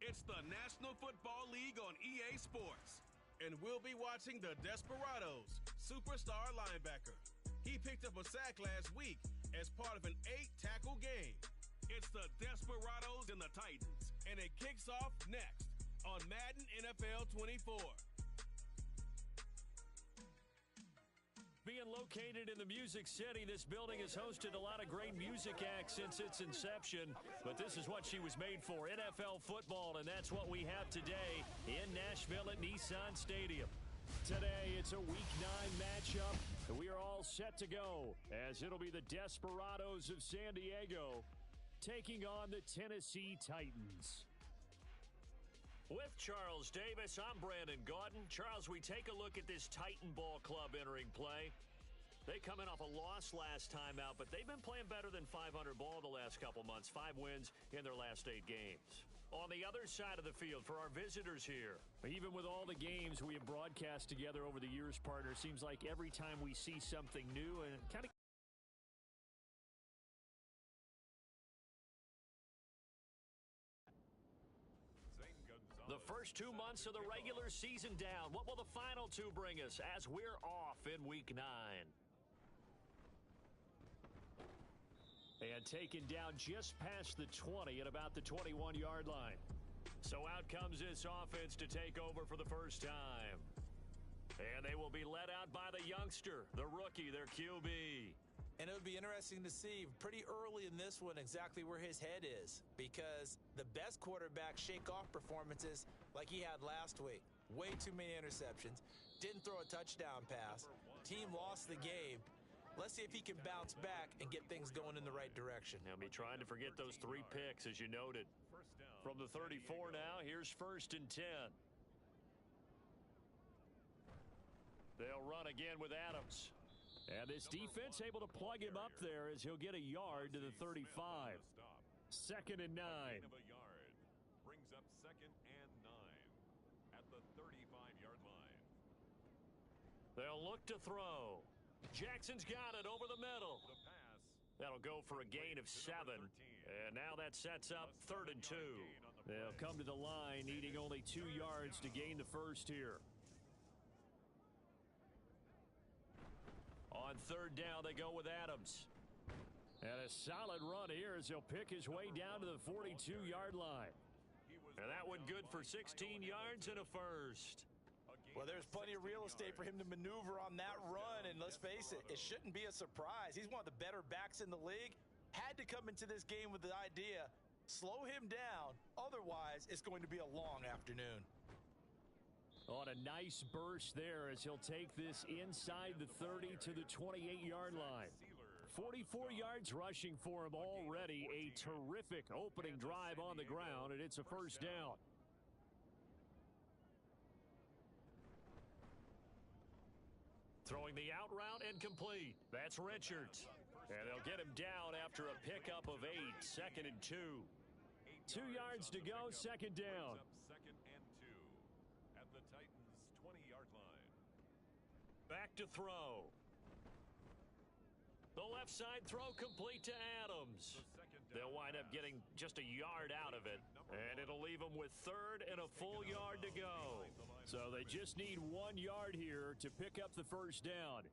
It's the National Football League on EA Sports. And we'll be watching the Desperados, superstar linebacker. He picked up a sack last week as part of an 8-tackle game. It's the Desperados and the Titans, and it kicks off next on Madden NFL 24. Being located in the Music City, this building has hosted a lot of great music acts since its inception, but this is what she was made for, NFL football, and that's what we have today in Nashville at Nissan Stadium. Today, it's a Week 9 matchup, and we are all set to go, as it'll be the Desperados of San Diego taking on the Tennessee Titans. With Charles Davis, I'm Brandon Gaudin. Charles, we take a look at this Titan ball club entering play. They come in off a loss last time out, but they've been playing better than 500 ball the last couple months. 5 wins in their last 8 games. On the other side of the field, for our visitors here, even with all the games we have broadcast together over the years, partner, seems like every time we see something new and kind of the first 2 months of the regular season down. What will the final 2 bring us as we're off in Week 9? And taken down just past the 20 at about the 21-yard line. So out comes this offense to take over for the first time. And they will be led out by the youngster, the rookie, their QB. And it would be interesting to see pretty early in this one exactly where his head is, because the best quarterback shake-off performances like he had last week. Way too many interceptions. Didn't throw a touchdown pass. Team lost the game. Let's see if he can bounce back and get things going in the right direction. He'll be trying to forget those 3 picks, as you noted. From the 34 now, here's 1st and 10. They'll run again with Adams. And this defense able to plug him up there as he'll get a yard to the 35. 2nd and 9. Brings up 2nd and 9 at the 35-yard line. They'll look to throw. Jackson's got it over the middle. That'll go for a gain of 7. And now that sets up 3rd and 2. They'll come to the line needing only 2 yards to gain the first here. On 3rd down, they go with Adams. And a solid run here as he'll pick his way down to the 42-yard line. And that one good for 16 yards and a first. Well, there's plenty of real estate for him to maneuver on that run, and let's face it, it shouldn't be a surprise. He's one of the better backs in the league. Had to come into this game with the idea, slow him down, otherwise it's going to be a long afternoon. On a nice burst there as he'll take this inside the 30 to the 28-yard line. 44 yards rushing for him already. A terrific opening drive on the ground, and it's a first down. Throwing the out route and complete. That's Richards. And they'll get him down after a pickup of 8. 2nd and 2. 2 yards to go, 2nd down. 2nd and 2 at the Titans' 20-yard line. Back to throw. The left side throw complete to Adams. They'll wind up getting just a yard out of it, and it'll leave them with 3rd and a full yard to go. So they just need 1 yard here to pick up the first down.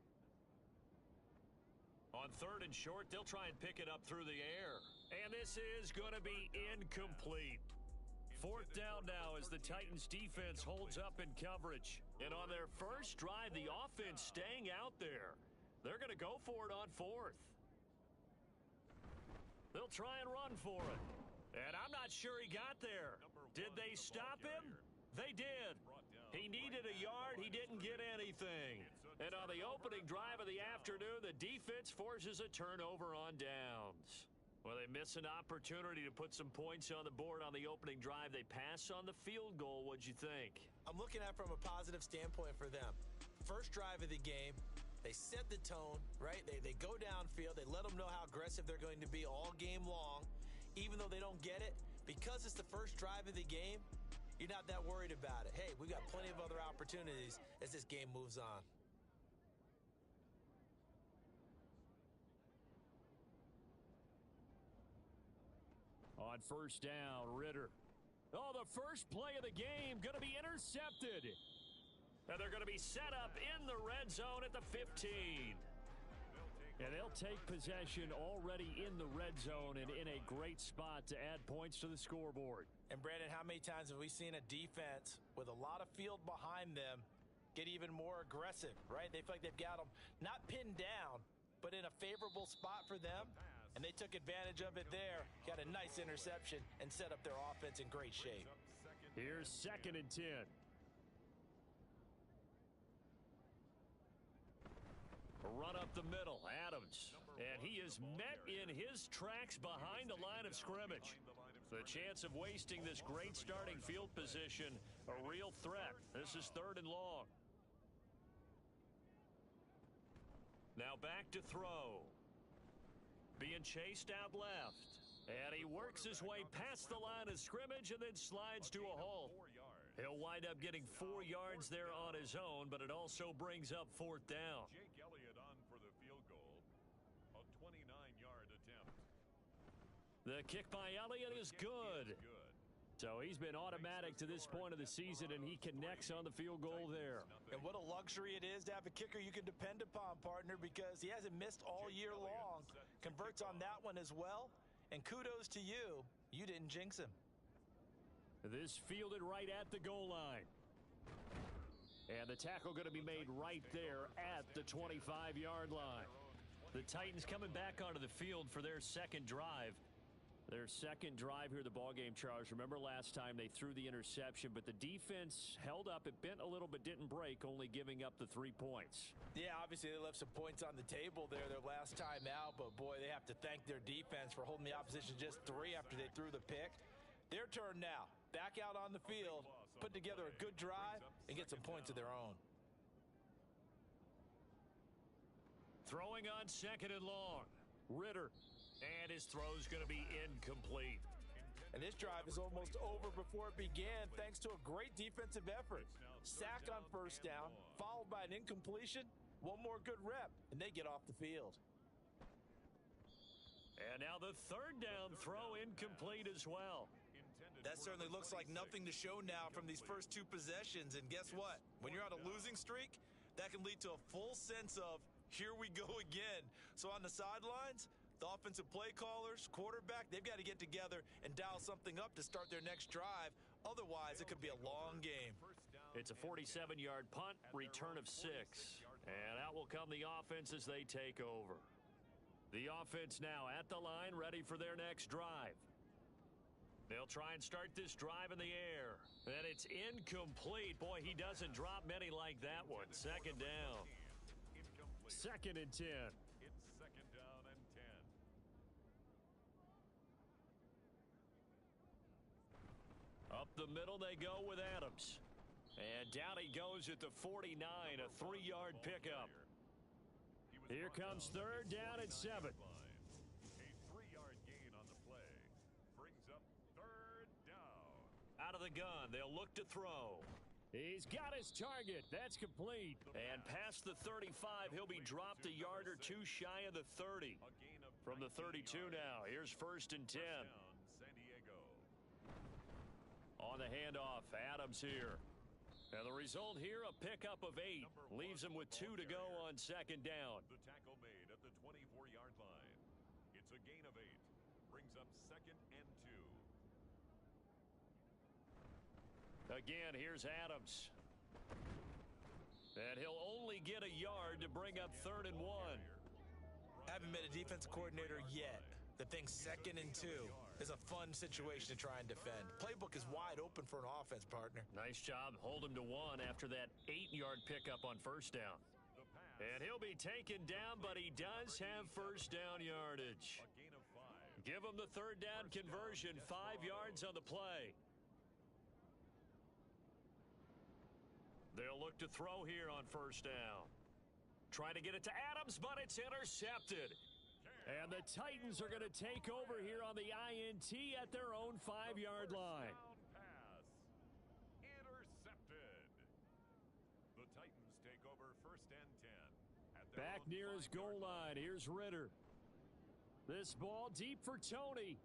On 3rd and short, they'll try and pick it up through the air. And this is going to be incomplete. 4th down now as the Titans defense holds up in coverage. And on their first drive, the offense staying out there. They're going to go for it on 4th. They'll try and run for it. And I'm not sure he got there. Did they stop him? They did. He needed a yard. He didn't get anything. And on the opening drive of the afternoon, the defense forces a turnover on downs. Well, they miss an opportunity to put some points on the board on the opening drive. They pass on the field goal. What'd you think? I'm looking at it from a positive standpoint for them. First drive of the game, they set the tone, right? They go downfield. They let them know how aggressive they're going to be all game long. Even though they don't get it, because it's the first drive of the game, you're not that worried about it. Hey, we've got plenty of other opportunities as this game moves on. On first down, Ritter. Oh, the first play of the game going to be intercepted. And they're going to be set up in the red zone at the 15. And they'll take possession already in the red zone and in a great spot to add points to the scoreboard. And Brandon, how many times have we seen a defense with a lot of field behind them get even more aggressive, right? They feel like they've got them not pinned down, but in a favorable spot for them. And they took advantage of it there. Got a nice interception and set up their offense in great shape. Here's 2nd and 10. Run up the middle, Adams. And he is met in his tracks behind the line of scrimmage. The chance of wasting this great starting field position, a real threat. This is 3rd and long. Now back to throw. Being chased out left. And he works his way past the line of scrimmage and then slides to a halt. He'll wind up getting 4 yards there on his own, but it also brings up 4th down. Jake Elliott on for the field goal. A 29-yard attempt. The kick by Elliott is good. So he's been automatic to this point of the season, and he connects on the field goal there. And what a luxury it is to have a kicker you can depend upon, partner, because he hasn't missed all year long. Converts on that one as well. And kudos to you. You didn't jinx him. This fielded right at the goal line. And the tackle going to be made right there at the 25-yard line. The Titans coming back onto the field for their second drive. Their second drive here, the ballgame, Charles. Remember last time they threw the interception, but the defense held up. It bent a little but didn't break, only giving up the 3 points. Yeah, obviously they left some points on the table there their last time out, but boy, they have to thank their defense for holding the opposition just 3 after they threw the pick. Their turn now. Back out on the field, put together a good drive, and get some points of their own. Throwing on 2nd and long. Ritter. And his throw's going to be incomplete. And this drive is almost over before it began thanks to a great defensive effort. Sack on 1st down, followed by an incompletion. One more good rep, and they get off the field. And now the 3rd down throw incomplete as well. That certainly looks like nothing to show now from these first 2 possessions. And guess what? When you're on a losing streak, that can lead to a full sense of, here we go again. So on the sidelines, the offensive play callers, quarterback, they've got to get together and dial something up to start their next drive. Otherwise, it could be a long game. It's a 47-yard punt, return of 6. And out will come the offense as they take over. The offense now at the line, ready for their next drive. They'll try and start this drive in the air. And it's incomplete. Boy, he doesn't drop many like that one. 2nd down. 2nd and 10. It's 2nd down and 10. Up the middle they go with Adams. And down he goes at the 49, a 3-yard pickup. Here comes 3rd down and 7. A 3-yard gain on the play. Brings up 3rd down. Out of the gun, they'll look to throw. He's got his target. That's complete. And past the 35, he'll be dropped a yard or 2 shy of the 30. From the 32 now, here's 1st and 10. San Diego. On the handoff, Adams here. And the result here, a pickup of 8. Leaves him with 2 to go on 2nd down. The tackle made at the 24-yard line. It's a gain of 8. Brings up 2nd and 2. Again, here's Adams. And he'll only get a yard to bring up 3rd and 1. Haven't met a defensive coordinator yet that thinks 2nd and 2 is a fun situation to try and defend. Playbook is wide open for an offense, partner. Nice job. Hold him to 1 after that 8-yard pickup on 1st down. And he'll be taken down, but he does have 1st down yardage. A gain of 5. Give him the 3rd down conversion, 5 yards on the play. They'll look to throw here on 1st down. Trying to get it to Adams, but it's intercepted. And the Titans are going to take over here on the INT at their own 5-yard line. Pass. Intercepted. The Titans take over 1st and 10. At their Back own near his 5-yard goal line. line. Here's Ritter. This ball deep for Tony.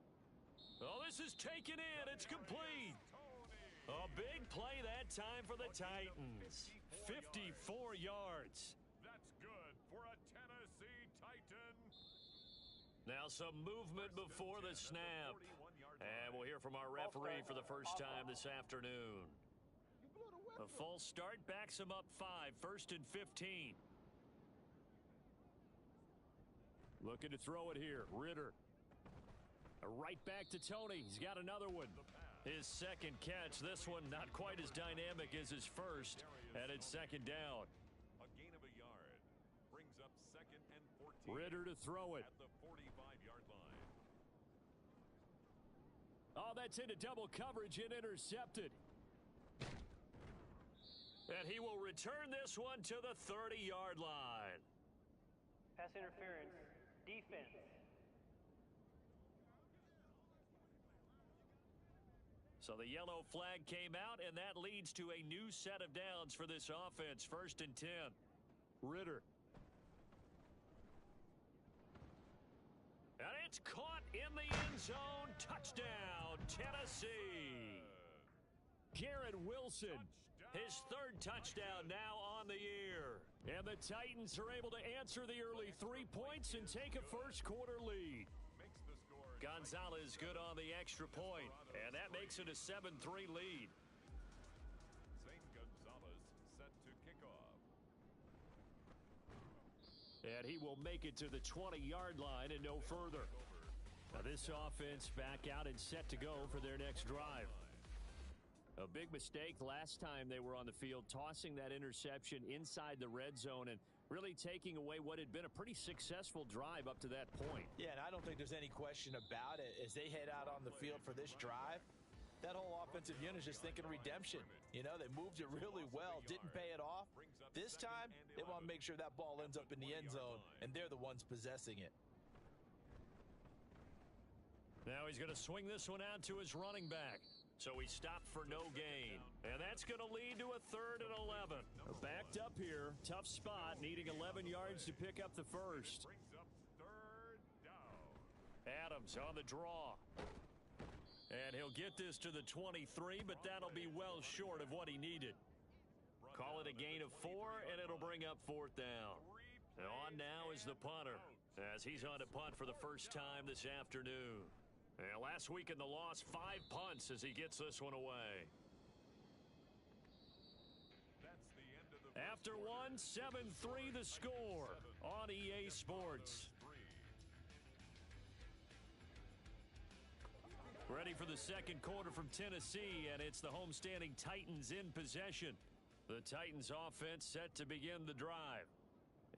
Oh, this is taken in. It's complete. A big play that time for the Titans. 54 yards. That's good for a Tennessee Titan. Now some movement before the snap. And we'll hear from our referee for the first time this afternoon. A false start backs him up 5, 1st and 15. Looking to throw it here. Ritter. Right back to Tony. He's got another one. His second catch. This one not quite as dynamic as his first. And it's second down. A gain of a yard. Brings up 2nd and 14. Ritter to throw it. At the 45-yard line. Oh, that's into double coverage and intercepted. And he will return this one to the 30-yard line. Pass interference. Defense. So the yellow flag came out, and that leads to a new set of downs for this offense. 1st and 10. Ritter. And it's caught in the end zone. Touchdown, Tennessee. Garrett Wilson. His 3rd touchdown now on the year. And the Titans are able to answer the early 3 points and take a first-quarter lead. Makes the score. Gonzalez good on the extra point, and that makes it a 7-3 lead. St. Gonzalez set to kick off. And he will make it to the 20-yard line and no further. Now this offense back out and set to go for their next drive. A big mistake last time they were on the field, tossing that interception inside the red zone and really taking away what had been a pretty successful drive up to that point. Yeah, and I don't think there's any question about it. As they head out on the field for this drive, that whole offensive unit is just thinking redemption. You know, they moved it really well, didn't pay it off. This time, they want to make sure that ball ends up in the end zone, and they're the ones possessing it. Now he's going to swing this one out to his running back. So he stopped for no gain. And that's going to lead to a 3rd and 11. Backed up here. Tough spot. Needing 11 yards to pick up the first. Brings up 3rd down. Adams on the draw. And he'll get this to the 23, but that'll be well short of what he needed. Call it a gain of 4, and it'll bring up 4th down. And on now is the punter, as he's on to punt for the first time this afternoon. And last week in the loss, 5 punts as he gets this one away. That's the end of the After one, 7-3 the score on EA Sports. Ready for the second quarter from Tennessee, and it's the homestanding Titans in possession. The Titans offense set to begin the drive.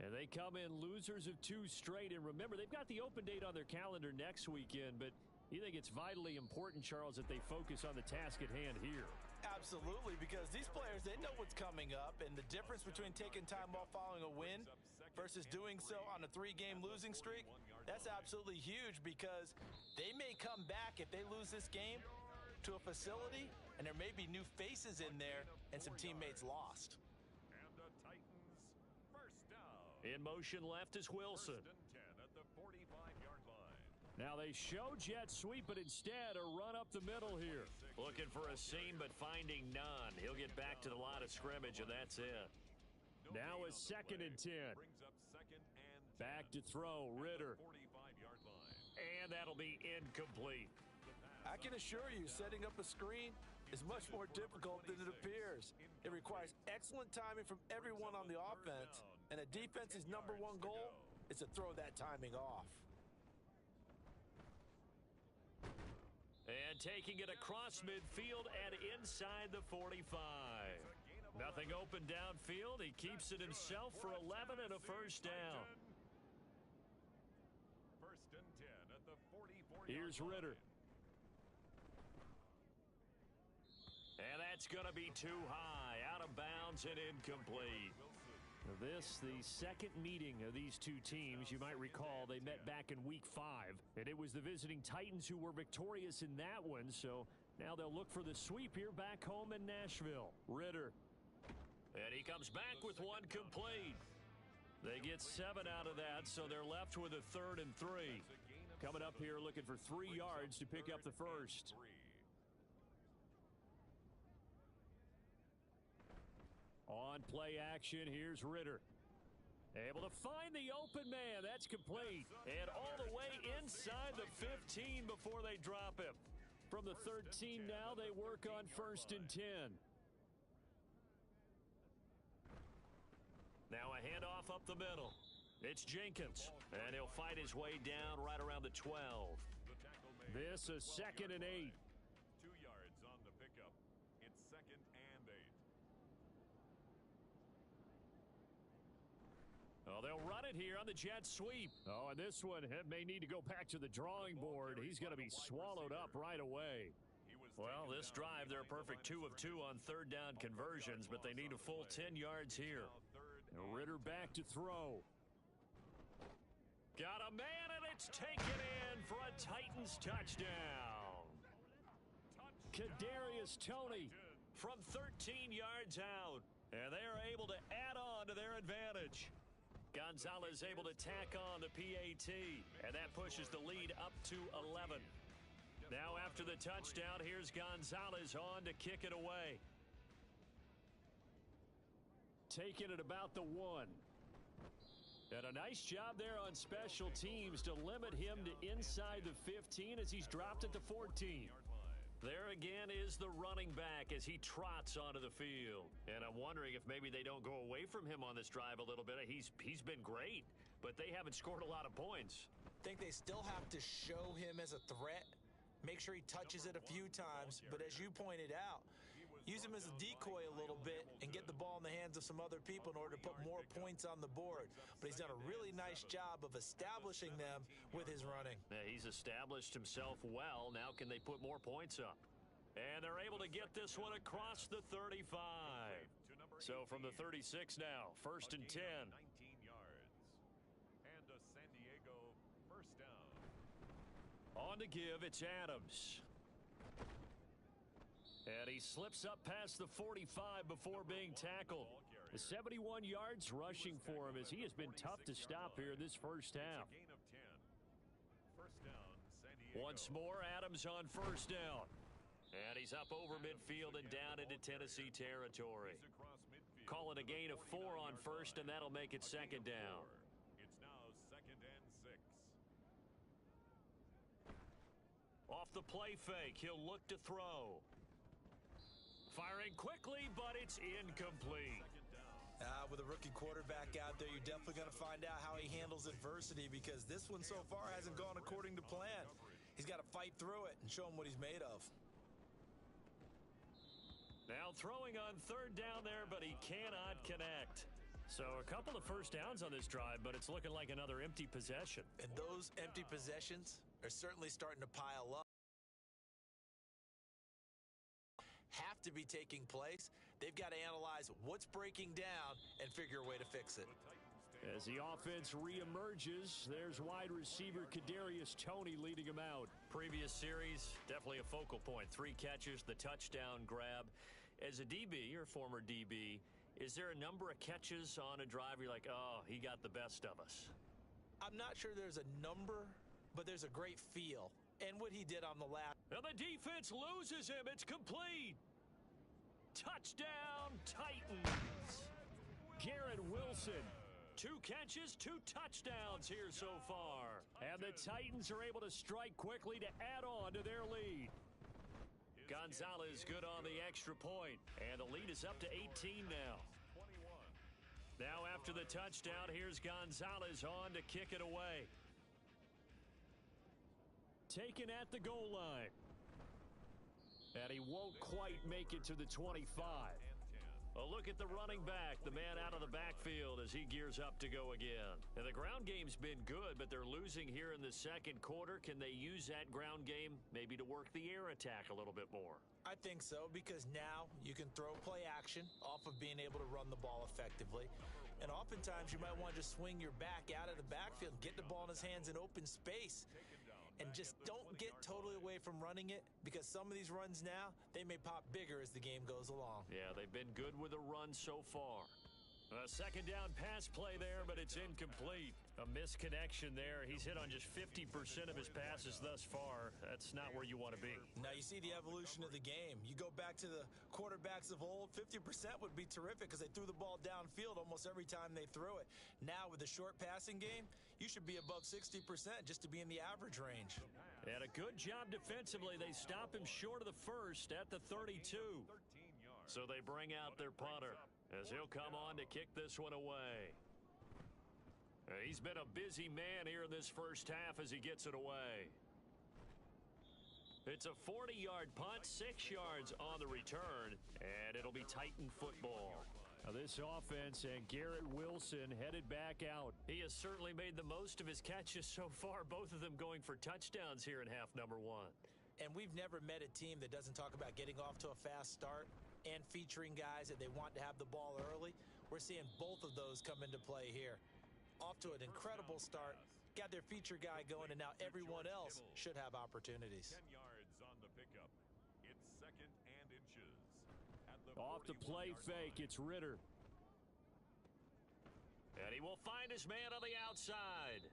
And they come in losers of 2 straight. And remember, they've got the open date on their calendar next weekend, but you think it's vitally important, Charles, that they focus on the task at hand here? Absolutely, because these players, they know what's coming up, and the difference between taking time off following a win versus doing so on a 3-game losing streak, that's absolutely huge, because they may come back if they lose this game to a facility, and there may be new faces in there and some teammates lost. And the Titans first down. In motion left is Wilson. 1st and 10 at the 45-yard line. Now they show jet sweep, but instead a run up the middle here. Looking for a seam, but finding none. He'll get back to the line of scrimmage, and that's it. Now a 2nd and 10. Brings up 2nd and 10. Back to throw, Ritter. 45-yard line. And that'll be incomplete. I can assure you, setting up a screen is much more difficult than it appears. It requires excellent timing from everyone on the offense, and a defense's #1 goal is to throw that timing off. And taking it across midfield and inside the 45. Nothing open downfield. He keeps it himself for 11 and a first down. 1st and 10 at the 44-yard Here's line. Ritter. And that's going to be too high. Out of bounds and incomplete. This, the second meeting of these two teams. You might recall they met back in Week 5, and it was the visiting Titans who were victorious in that one, so now they'll look for the sweep here back home in Nashville. Ritter. And he comes back with one complete. They get 7 out of that, so they're left with a 3rd and 3. Coming up here looking for 3 yards to pick up the first. On play action, here's Ritter. Able to find the open man. That's complete. And all the way inside the 15 before they drop him. From the 13 now, they work on 1st and 10. Now a handoff up the middle. It's Jenkins. And he'll fight his way down right around the 12. This is 2nd and 8. 2 yards on the pickup. It's 2nd and 8. Oh, they'll run it here on the jet sweep. Oh, and this one may need to go back to the drawing board. He's going to be swallowed up right away. Well, this drive, they're a perfect 2 of 2 on 3rd down conversions, but they need a full 10 yards here. Ritter back to throw. Got a man, and it's taken in for a Titans touchdown. Kadarius Toney from 13 yards out, and they are able to add on to their advantage. Gonzalez able to tack on the PAT, and that pushes the lead up to 11. Now after the touchdown, here's Gonzalez on to kick it away. Taking it about the 1. And a nice job there on special teams to limit him to inside the 15 as he's dropped at the 14. There again is the running back as he trots onto the field. And I'm wondering if maybe they don't go away from him on this drive a little bit. He's been great, but they haven't scored a lot of points. I think they still have to show him as a threat. Make sure he touches it a few times. But as you pointed out, use him as a decoy a little bit and get the ball in the hands of some other people in order to put more points on the board. But he's done a really nice job of establishing them with his running. Yeah, he's established himself well. Now can they put more points up? And they're able to get this one across the 35. So from the 36 now, 1st and 10. 19 yards. And a San Diego 1st down. On to give, it's Adams. And he slips up past the 45 before being tackled. 71 yards rushing for him as he has been tough to stop here this first half. Gain of 10. 1st down, San Diego. Once more, Adams on 1st down. And he's up over midfield and down into Tennessee territory. Call it a gain of 4 on 1st, and that'll make it 2nd down. It's now 2nd and 6. Off the play fake, he'll look to throw. Firing quickly, but it's incomplete. With a rookie quarterback out there, you're definitely going to find out how he handles adversity because this one so far hasn't gone according to plan. He's got to fight through it and show him what he's made of. Now throwing on 3rd down there, but he cannot connect. So a couple of 1st downs on this drive, but it's looking like another empty possession. And those empty possessions are certainly starting to pile up. Have to be taking place. They've got to analyze what's breaking down and figure a way to fix it. As the offense reemerges, there's wide receiver Kadarius Toney leading him out. Previous series, definitely a focal point. 3 catches, the touchdown grab. As a DB, or former DB, is there a number of catches on a drive you're like, oh, he got the best of us? I'm not sure there's a number, but there's a great feel. And what he did on the last. And the defense loses him. It's complete. Touchdown, Titans. Garrett Wilson. 2 catches, 2 touchdowns here so far. And the Titans are able to strike quickly to add on to their lead. Gonzalez good on the extra point. And the lead is up to 18 now. Now after the touchdown, here's Gonzalez on to kick it away. Taken at the goal line. And he won't quite make it to the 25. A look at the running back, the man out of the backfield as he gears up to go again. And the ground game's been good, but they're losing here in the 2nd quarter. Can they use that ground game maybe to work the air attack a little bit more? I think so, because now you can throw play action off of being able to run the ball effectively. And oftentimes you might want to just swing your back out of the backfield, get the ball in his hands in open space. And just don't get totally away from running it, because some of these runs now, they may pop bigger as the game goes along. Yeah, they've been good with a run so far. A second down pass play there, but it's incomplete. A misconnection there. He's hit on just 50% of his passes thus far. That's not where you want to be. Now you see the evolution of the game. You go back to the quarterbacks of old, 50% would be terrific because they threw the ball downfield almost every time they threw it. Now with the short passing game, you should be above 60% just to be in the average range. And a good job defensively. They stop him short of the first at the 32. So they bring out their punter as he'll come on to kick this one away. He's been a busy man here in this first half as he gets it away. It's a 40-yard punt, 6 yards on the return, and it'll be Titan football. Now this offense and Garrett Wilson headed back out. He has certainly made the most of his catches so far, both of them going for touchdowns here in half number 1. And we've never met a team that doesn't talk about getting off to a fast start and featuring guys that they want to have the ball early. We're seeing both of those come into play here. Off to an incredible start, got their feature guy going, and now everyone else should have opportunities. 10 yards on the pickup. It's second and inches. Off the play fake, it's Ritter. And he will find his man on the outside.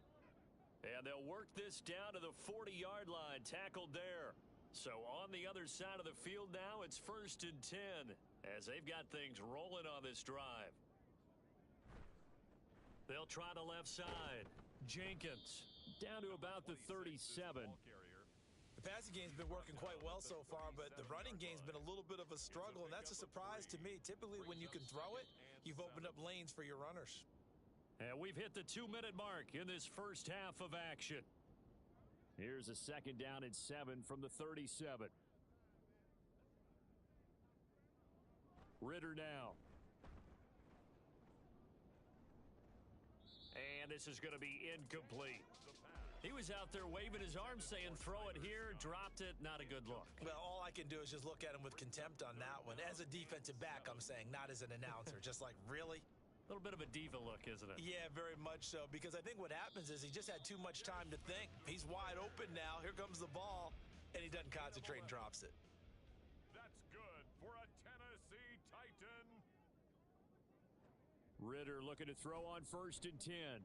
And they'll work this down to the 40-yard line, tackled there. So on the other side of the field now, it's 1st and 10 as they've got things rolling on this drive. They'll try the left side. Jenkins down to about the 37. The passing game's been working quite well so far, but the running game's been a little bit of a struggle, and that's a surprise to me. Typically, when you can throw it, you've opened up lanes for your runners. And we've hit the 2-minute mark in this first half of action. Here's a second down and 7 from the 37. Ritter now. And this is going to be incomplete. He was out there waving his arms saying, throw it here, dropped it, not a good look. Well, all I can do is just look at him with contempt on that one. As a defensive back, I'm saying, not as an announcer. Just like, really? A little bit of a diva look, isn't it? Yeah, very much so, because I think what happens is he just had too much time to think. He's wide open now. Here comes the ball, and he doesn't concentrate and drops it. That's good for a Tennessee Titan. Ritter looking to throw on 1st and 10.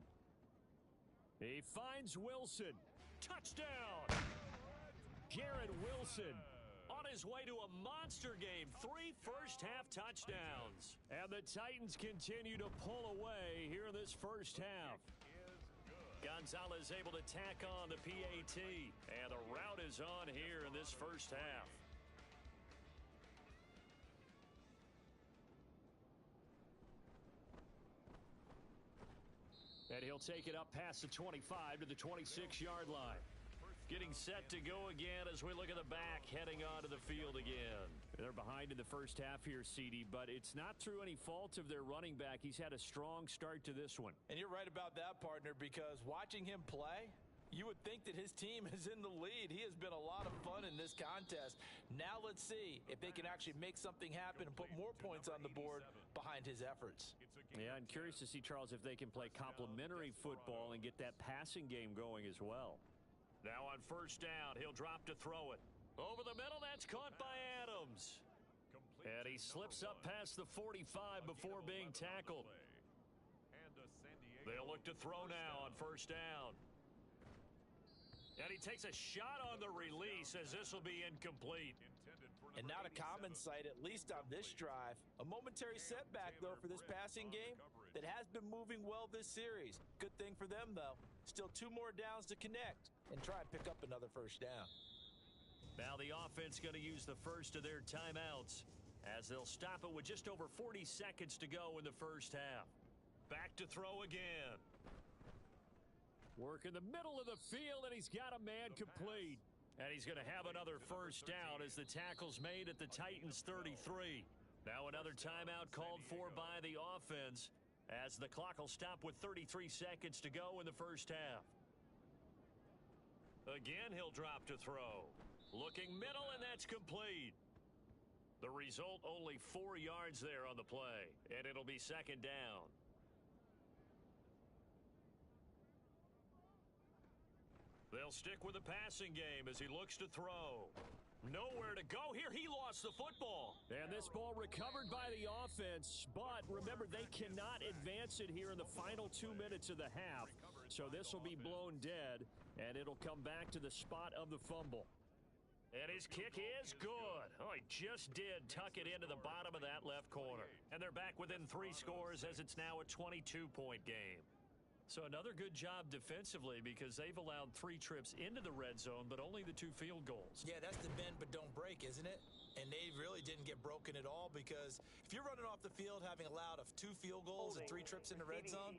He finds Wilson. Touchdown! Garrett Wilson on his way to a monster game. 3 first-half touchdowns. And the Titans continue to pull away here in this first half. Gonzalez able to tack on the PAT. And the route is on here in this first half. And he'll take it up past the 25 to the 26-yard line. Getting set to go again as we look at the back, heading onto the field again. They're behind in the first half here, CD, but it's not through any fault of their running back. He's had a strong start to this one. And you're right about that, partner, because watching him play, you would think that his team is in the lead. He has been a lot of fun in this contest. Now let's see if they can actually make something happen and put more points on the board behind his efforts. Yeah, I'm curious to see, Charles, if they can play complementary football and get that passing game going as well. Now on 1st down, he'll drop to throw it. Over the middle, that's caught by Adams. And he slips up past the 45 before being tackled. They'll look to throw now on 1st down. And he takes a shot on the release as this will be incomplete. And not a common sight, at least on this drive. A momentary setback, though, for this passing game that has been moving well this series. Good thing for them, though. Still 2 more downs to connect and try and pick up another 1st down. Now the offense going to use the first of their timeouts as they'll stop it with just over 40 seconds to go in the first half. Back to throw again. Work in the middle of the field, and he's got a man complete. And he's going to have another 1st down as the tackle's made at the Titans 33. Now another timeout called for by the offense as the clock will stop with 33 seconds to go in the first half. Again, he'll drop to throw. Looking middle, and that's complete. The result, only 4 yards there on the play, and it'll be 2nd down. They'll stick with the passing game as he looks to throw. Nowhere to go here. He lost the football. And this ball recovered by the offense. But remember, they cannot advance it here in the final 2 minutes of the half. So this will be blown dead, and it'll come back to the spot of the fumble. And his kick is good. Oh, he just did tuck it into the bottom of that left corner. And they're back within 3 scores as it's now a 22-point game. So another good job defensively because they've allowed 3 trips into the red zone, but only the 2 field goals. Yeah, that's the bend but don't break, isn't it? And they really didn't get broken at all because if you're running off the field having allowed 2 field goals and 3 trips in the red zone,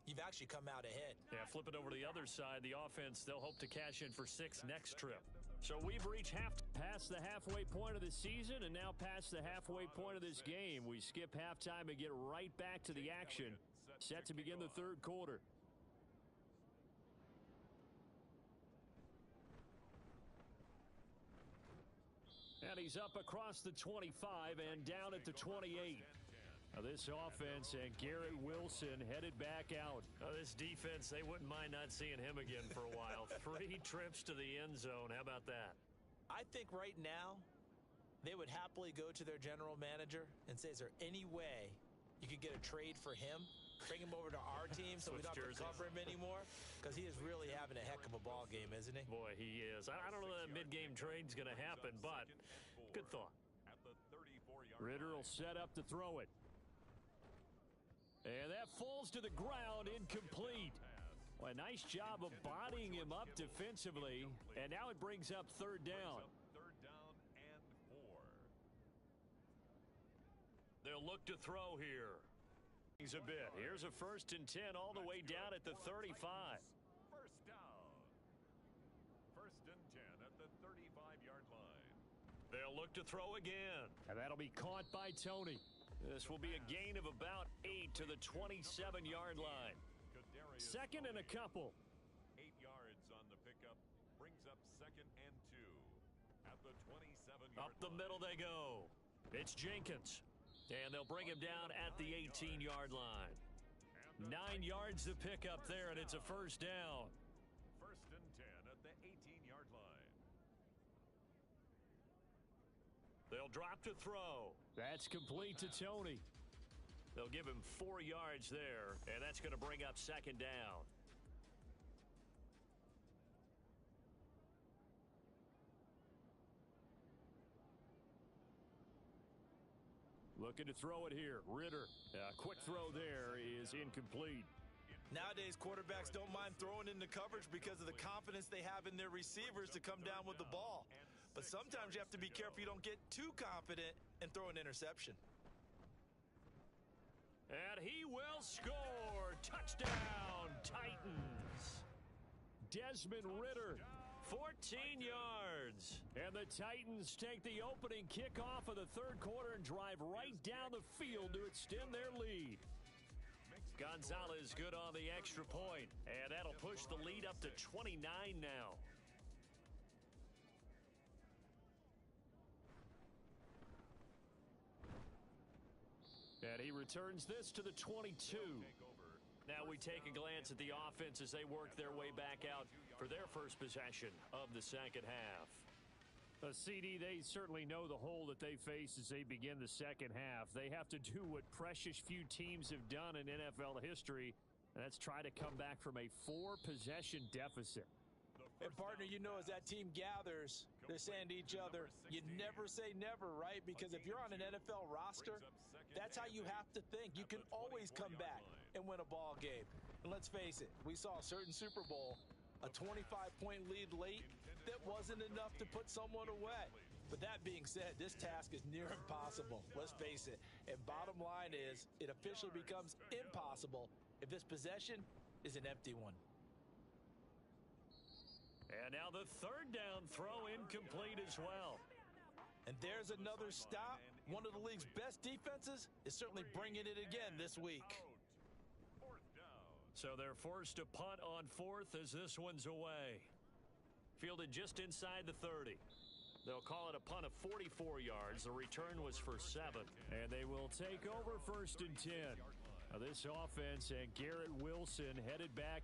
you've actually come out ahead. Yeah, flip it over to the other side. The offense, they'll hope to cash in for 6 next trip. So we've reached past the halfway point of the season and now past the halfway point of this game. We skip halftime and get right back to the action. Set to begin the third quarter. And he's up across the 25 and down at the 28. Now this offense and Garrett Wilson headed back out. This defense, they wouldn't mind not seeing him again for a while. 3 trips to the end zone. How about that? I think right now they would happily go to their general manager and say, is there any way you could get a trade for him? Bring him over to our team so we don't have to cover him anymore? Because he is really having a heck of a ball game, isn't he? Boy, he is. I don't know that mid-game trade's going to happen, but good thought. Ritter will set up to throw it. And that falls to the ground, incomplete. Well, a nice job of bodying him up defensively, and now it brings up third down. Third down and 4. They'll look to throw here. He's a bit. Here's a 1st and 10 all the way down at the 35. First down. 1st and 10 at the 35-yard line. They'll look to throw again. And that'll be caught by Tony. This will be a gain of about 8 to the 27-yard line. 2nd and a couple. 8 yards on the pickup brings up 2nd and 2 at the 27-yard line. Up the middle they go. It's Jenkins. And they'll bring him down at the 18-yard line. 9 yards to pick up there, and it's a first down. 1st and 10 at the 18-yard line. They'll drop to throw. That's complete to Tony. They'll give him 4 yards there, and that's going to bring up 2nd down. Looking to throw it here. Ritter. Quick throw there is incomplete. Nowadays, quarterbacks don't mind throwing into coverage because of the confidence they have in their receivers to come down with the ball. But sometimes you have to be careful you don't get too confident and throw an interception. And he will score. Touchdown, Titans. Desmond Ritter, 14 yards. And the Titans take the opening kickoff of the third quarter and drive right down the field to extend their lead. Gonzalez good on the extra point, and that'll push the lead up to 29 now. And he returns this to the 22. Now we take a glance at the offense as they work their way back out for their first possession of the second half. CD, they certainly know the hole that they face as they begin the second half. They have to do what precious few teams have done in NFL history, and that's try to come back from a 4-possession deficit. And partner, you know, as that team gathers, they're saying to each other, you never say never, right? Because if you're on an NFL roster, that's how you have to think. You can always come back and win a ball game. And let's face it, we saw a certain Super Bowl, a 25-point lead late, that wasn't enough to put someone away. But that being said, this task is near impossible. Let's face it. And bottom line is, it officially becomes impossible if this possession is an empty one. And now the third down throw incomplete as well. And there's another stop. One of the league's best defenses is certainly bringing it again this week. So they're forced to punt on 4th as this one's away. Fielded just inside the 30. They'll call it a punt of 44 yards. The return was for 7. And they will take over 1st and 10. Now this offense and Garrett Wilson headed back.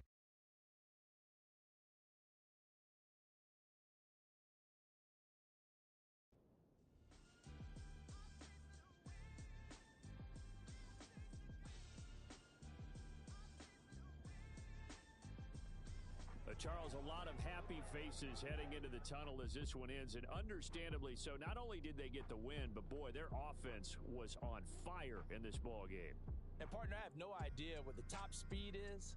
Charles, a lot of happy faces heading into the tunnel as this one ends, and understandably so. Not only did they get the win, but boy, their offense was on fire in this ball game. And partner, I have no idea what the top speed is,